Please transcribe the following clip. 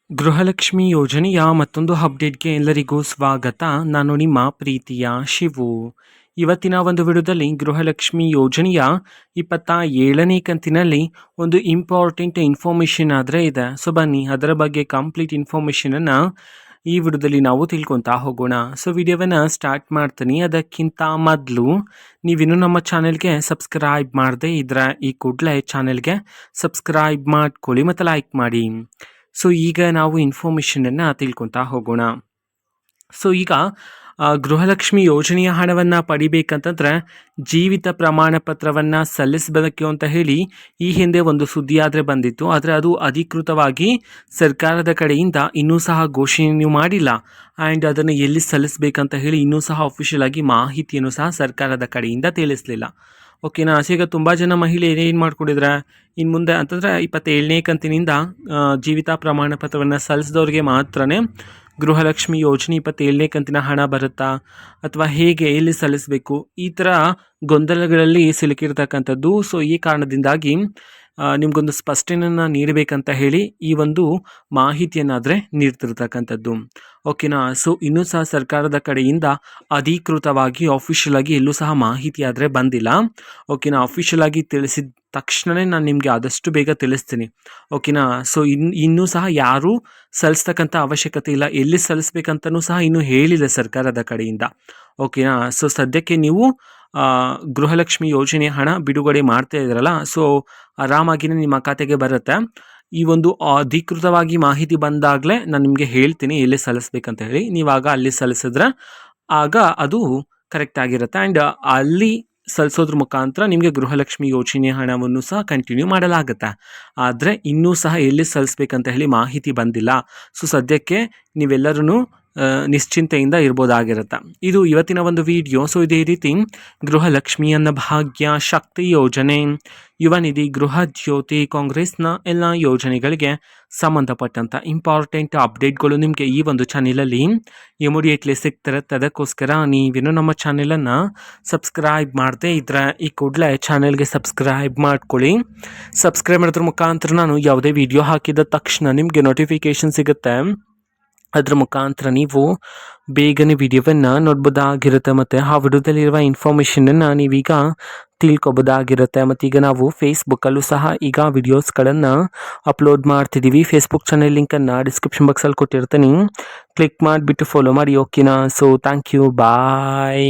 ಗೃಹಲಕ್ಷ್ಮಿ ಯೋಜನೆಯ ಮತ್ತೊಂದು ಅಪ್ಡೇಟ್ಗೆ ಎಲ್ಲರಿಗೂ ಸ್ವಾಗತ. ನಾನು ನಿಮ್ಮ ಪ್ರೀತಿಯ ಶಿವು. ಇವತ್ತಿನ ಒಂದು ವಿಡಿಯೋದಲ್ಲಿ ಗೃಹಲಕ್ಷ್ಮಿ ಯೋಜನೆಯ 27ನೇ ಕಂತಿನಲ್ಲಿ ಒಂದು ಇಂಪಾರ್ಟೆಂಟ್ ಇನ್ಫಾರ್ಮೇಷನ್ ಆದರೆ ಇದೆ. ಸೊ ಬನ್ನಿ ಅದರ ಬಗ್ಗೆ ಕಂಪ್ಲೀಟ್ ಇನ್ಫಾರ್ಮೇಷನನ್ನು ಈ ವಿಡಿಯೋದಲ್ಲಿ ನಾವು ತಿಳ್ಕೊತಾ ಹೋಗೋಣ. ಸೊ ವಿಡಿಯೋವನ್ನು ಸ್ಟಾರ್ಟ್ ಮಾಡ್ತೀನಿ. ಅದಕ್ಕಿಂತ ಮೊದಲು ನೀವಿನ್ನೂ ನಮ್ಮ ಚಾನೆಲ್ಗೆ ಸಬ್ಸ್ಕ್ರೈಬ್ ಮಾಡದೇ ಇದ್ರೆ ಈ ಕೂಡಲೇ ಚಾನೆಲ್ಗೆ ಸಬ್ಸ್ಕ್ರೈಬ್ ಮಾಡ್ಕೊಳ್ಳಿ ಮತ್ತು ಲೈಕ್ ಮಾಡಿ. ಸೊ ಈಗ ನಾವು ಇನ್ಫಾರ್ಮೇಷನನ್ನು ತಿಳ್ಕೊತಾ ಹೋಗೋಣ. ಸೊ ಈಗ ಗೃಹಲಕ್ಷ್ಮಿ ಯೋಜನೆಯ ಹಣವನ್ನು ಪಡಿಬೇಕಂತಂದ್ರೆ ಜೀವಿತ ಪ್ರಮಾಣ ಪತ್ರವನ್ನು ಸಲ್ಲಿಸಬೇಕು ಅಂತ ಹೇಳಿ ಈ ಹಿಂದೆ ಒಂದು ಸುದ್ದಿ ಆದರೆ ಬಂದಿತ್ತು. ಆದರೆ ಅದು ಅಧಿಕೃತವಾಗಿ ಸರ್ಕಾರದ ಕಡೆಯಿಂದ ಇನ್ನೂ ಸಹ ಘೋಷಣೆಯೂ ಮಾಡಿಲ್ಲ. ಆ್ಯಂಡ್ ಅದನ್ನು ಎಲ್ಲಿ ಸಲ್ಲಿಸಬೇಕಂತ ಹೇಳಿ ಇನ್ನೂ ಸಹ ಅಫಿಷಿಯಲ್ ಆಗಿ ಮಾಹಿತಿಯನ್ನು ಸಹ ಸರ್ಕಾರದ ಕಡೆಯಿಂದ ತಿಳಿಸಲಿಲ್ಲ. ಓಕೆನಾ. ಸೊ ಈಗ ತುಂಬ ಜನ ಮಹಿಳೆಯರು ಏನು ಮಾಡ್ಕೊಂಡಿದ್ರೆ ಇನ್ನು ಮುಂದೆ ಅಂತಂದರೆ 27ನೇ ಕಂತಿನಿಂದ ಜೀವಿತ ಪ್ರಮಾಣ ಪತ್ರವನ್ನು ಸಲ್ಲಿಸಿದವ್ರಿಗೆ ಮಾತ್ರನೇ ಗೃಹಲಕ್ಷ್ಮಿ ಯೋಜನೆ 27ನೇ ಕಂತಿನ ಹಣ ಬರುತ್ತಾ ಅಥವಾ ಹೇಗೆ ಎಲ್ಲಿ ಸಲ್ಲಿಸಬೇಕು ಈ ಥರ ಗೊಂದಲಗಳಲ್ಲಿ ಸಿಲುಕಿರ್ತಕ್ಕಂಥದ್ದು. ಸೊ ಈ ಕಾರಣದಿಂದಾಗಿ ನಿಮಗೊಂದು ಸ್ಪಷ್ಟನೆಯನ್ನು ನೀಡಬೇಕಂತ ಹೇಳಿ ಈ ಒಂದು ಮಾಹಿತಿಯನ್ನಾದರೆ ನೀಡ್ತಿರ್ತಕ್ಕಂಥದ್ದು. ಓಕೆನಾ. ಸೊ ಇನ್ನೂ ಸಹ ಸರ್ಕಾರದ ಕಡೆಯಿಂದ ಅಧಿಕೃತವಾಗಿ ಆಫಿಷಿಯಲ್ ಆಗಿ ಎಲ್ಲೂ ಸಹ ಮಾಹಿತಿ ಆದರೆ ಬಂದಿಲ್ಲ. ಓಕೆನಾ. ಅಫಿಷಿಯಲ್ ಆಗಿ ತಿಳಿಸಿದ ತಕ್ಷಣವೇ ನಾನು ನಿಮಗೆ ಆದಷ್ಟು ಬೇಗ ತಿಳಿಸ್ತೀನಿ. ಓಕೆನಾ. ಸೊ ಇನ್ನೂ ಸಹ ಯಾರೂ ಸಲ್ಲಿಸ್ತಕ್ಕಂಥ ಅವಶ್ಯಕತೆ ಇಲ್ಲ. ಎಲ್ಲಿ ಸಲ್ಲಿಸ್ಬೇಕಂತನೂ ಸಹ ಇನ್ನೂ ಹೇಳಿಲ್ಲ ಸರ್ಕಾರದ ಕಡೆಯಿಂದ. ಓಕೆನಾ. ಸೊ ಸದ್ಯಕ್ಕೆ ನೀವು ಗೃಹಲಕ್ಷ್ಮಿ ಯೋಜನೆ ಹಣ ಬಿಡುಗಡೆ ಮಾಡ್ತಾ ಇದ್ರಲ್ಲ, ಸೊ ಆರಾಮಾಗಿಯೇ ನಿಮ್ಮ ಖಾತೆಗೆ ಬರುತ್ತೆ. ಈ ಒಂದು ಅಧಿಕೃತವಾಗಿ ಮಾಹಿತಿ ಬಂದಾಗಲೇ ನಾನು ನಿಮಗೆ ಹೇಳ್ತೀನಿ ಎಲ್ಲಿ ಸಲ್ಲಿಸ್ಬೇಕಂತ ಹೇಳಿ. ನೀವಾಗ ಅಲ್ಲಿ ಸಲ್ಲಿಸಿದ್ರೆ ಆಗ ಅದು ಕರೆಕ್ಟ್ ಆಗಿರುತ್ತೆ. ಆ್ಯಂಡ್ ಅಲ್ಲಿ ಸಲ್ಲಿಸೋದ್ರ ಮುಖಾಂತರ ನಿಮಗೆ ಗೃಹಲಕ್ಷ್ಮಿ ಯೋಜನೆ ಹಣವನ್ನು ಸಹ ಕಂಟಿನ್ಯೂ ಮಾಡಲಾಗುತ್ತೆ. ಆದರೆ ಇನ್ನೂ ಸಹ ಎಲ್ಲಿ ಸಲ್ಲಿಸ್ಬೇಕಂತ ಹೇಳಿ ಮಾಹಿತಿ ಬಂದಿಲ್ಲ. ಸೊ ಸದ್ಯಕ್ಕೆ ನೀವೆಲ್ಲರೂ ನಿಶ್ಚಿಂತೆಯಿಂದ ಇರ್ಬೋದಾಗಿರುತ್ತೆ. ಇದು ಇವತ್ತಿನ ಒಂದು ವಿಡಿಯೋ. ಸೊ ಇದೇ ರೀತಿ ಗೃಹಲಕ್ಷ್ಮಿ ಅನ್ನ ಭಾಗ್ಯ, ಶಕ್ತಿ ಯೋಜನೆ, ಯುವ ನಿಧಿ, ಗೃಹ ಜ್ಯೋತಿ, ಕಾಂಗ್ರೆಸ್ನ ಎಲ್ಲ ಯೋಜನೆಗಳಿಗೆ ಸಂಬಂಧಪಟ್ಟಂಥ ಇಂಪಾರ್ಟೆಂಟ್ ಅಪ್ಡೇಟ್ಗಳು ನಿಮಗೆ ಈ ಒಂದು ಚಾನೆಲಲ್ಲಿ ಇಮಿಡಿಯೇಟ್ಲಿ ಸಿಗ್ತಿರುತ್ತೆ. ಅದಕ್ಕೋಸ್ಕರ ನೀವೇನು ನಮ್ಮ ಚಾನೆಲನ್ನು ಸಬ್ಸ್ಕ್ರೈಬ್ ಮಾಡದೇ ಇದ್ದರೆ ಈ ಕೂಡಲೇ ಚಾನೆಲ್ಗೆ ಸಬ್ಸ್ಕ್ರೈಬ್ ಮಾಡ್ಕೊಳ್ಳಿ. ಸಬ್ಸ್ಕ್ರೈಬ್ ಮಾಡೋದ್ರ ಮುಖಾಂತರ ನಾನು ಯಾವುದೇ ವಿಡಿಯೋ ಹಾಕಿದ ತಕ್ಷಣ ನಿಮಗೆ ನೋಟಿಫಿಕೇಷನ್ ಸಿಗುತ್ತೆ. ಅದರ ಮುಖಾಂತರ ನೀವು ಬೇಗನೆ ವಿಡಿಯೋವನ್ನು ನೋಡ್ಬೋದಾಗಿರುತ್ತೆ ಮತ್ತು ಆ ವಿಡಿಯೋದಲ್ಲಿರುವ ಇನ್ಫಾರ್ಮೇಷನನ್ನು ನೀವೀಗ ತಿಳ್ಕೊಬೋದಾಗಿರುತ್ತೆ. ಮತ್ತು ಈಗ ನಾವು ಫೇಸ್ಬುಕ್ಕಲ್ಲೂ ಸಹ ಈಗ ವಿಡಿಯೋಸ್ಗಳನ್ನು ಅಪ್ಲೋಡ್ ಮಾಡ್ತಿದ್ದೀವಿ. ಫೇಸ್ಬುಕ್ ಚಾನೆಲ್ ಲಿಂಕನ್ನು ಡಿಸ್ಕ್ರಿಪ್ಷನ್ ಬಾಕ್ಸಲ್ಲಿ ಕೊಟ್ಟಿರ್ತೀನಿ. ಕ್ಲಿಕ್ ಮಾಡಿಬಿಟ್ಟು ಫಾಲೋ ಮಾಡಿ. ಓಕೆನಾ. So thank you. ಬಾಯ್.